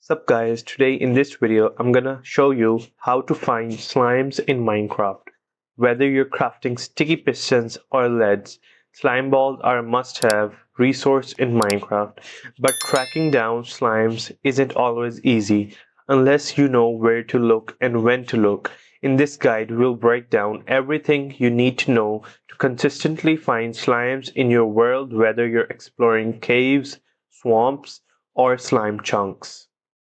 Sup guys, today in this video I'm gonna show you how to find slimes in Minecraft. Whether you're crafting sticky pistons or leads, slime balls are a must-have resource in Minecraft. But tracking down slimes isn't always easy unless you know where to look and when to look. In this guide we'll break down everything you need to know to consistently find slimes in your world, whether you're exploring caves, swamps, or slime chunks.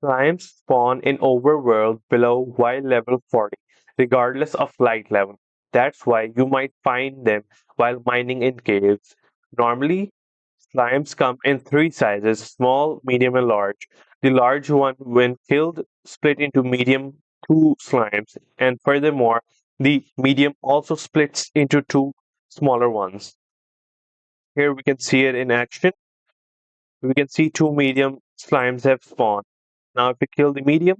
Slimes spawn in overworld below Y level 40, regardless of light level. That's why you might find them while mining in caves. Normally, slimes come in three sizes: small, medium, and large. The large one, when killed, split into medium two slimes, and furthermore, the medium also splits into two smaller ones. Here we can see it in action. We can see two medium slimes have spawned. Now, if we kill the medium,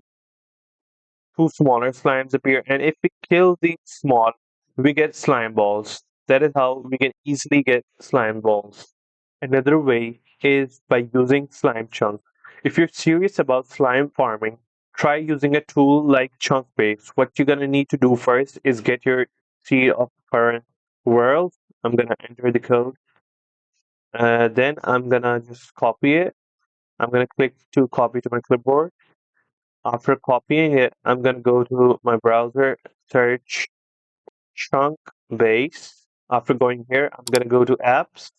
two smaller slimes appear, and if we kill the small, we get slime balls. That is how we can easily get slime balls. Another way is by using slime chunks. If you're serious about slime farming, try using a tool like chunk base. What you're gonna need to do first is get your seed of current world. I'm gonna enter the code. Then I'm gonna just copy it. I'm gonna click to copy to my clipboard. After copying it, I'm gonna go to my browser, search chunk base. After going here, I'm gonna go to apps,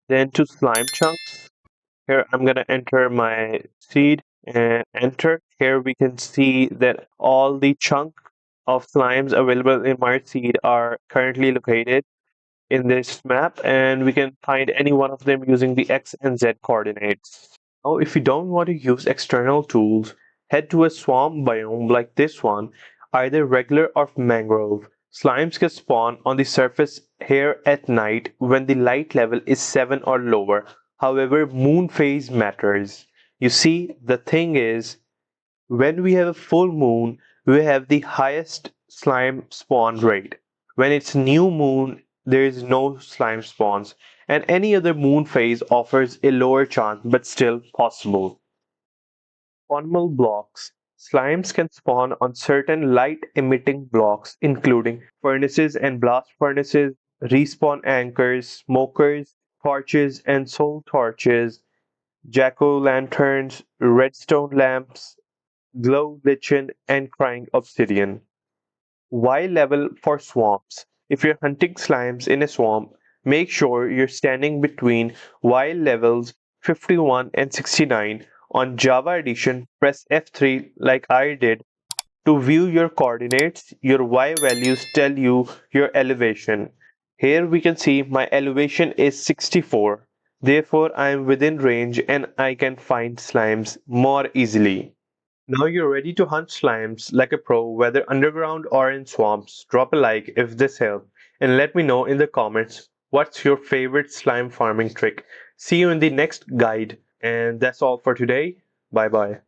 then to slime chunks. Here, I'm gonna enter my seed and enter. Here we can see that all the chunk of slimes available in my seed are currently located in this map, and we can find any one of them using the X and Z coordinates. Now, if you don't want to use external tools, head to a swamp biome like this one, either regular or mangrove. Slimes can spawn on the surface here at night when the light level is 7 or lower. However, moon phase matters. You see, the thing is, when we have a full moon, we have the highest slime spawn rate. When it's new moon, there is no slime spawns, and any other moon phase offers a lower chance but still possible. Spawnable blocks. Slimes can spawn on certain light emitting blocks, including furnaces and blast furnaces, respawn anchors, smokers, torches and soul torches, jack o' lanterns, redstone lamps, glow lichen, and crying obsidian. Y level for swamps. If you're hunting slimes in a swamp, make sure you're standing between Y levels 51 and 69. On Java Edition, press F3 like I did to view your coordinates. Your Y values tell you your elevation. Here we can see my elevation is 64. Therefore, I am within range and I can find slimes more easily. Now you're ready to hunt slimes like a pro, whether underground or in swamps. Drop a like if this helped, and let me know in the comments what's your favorite slime farming trick. See you in the next guide, and that's all for today. Bye bye.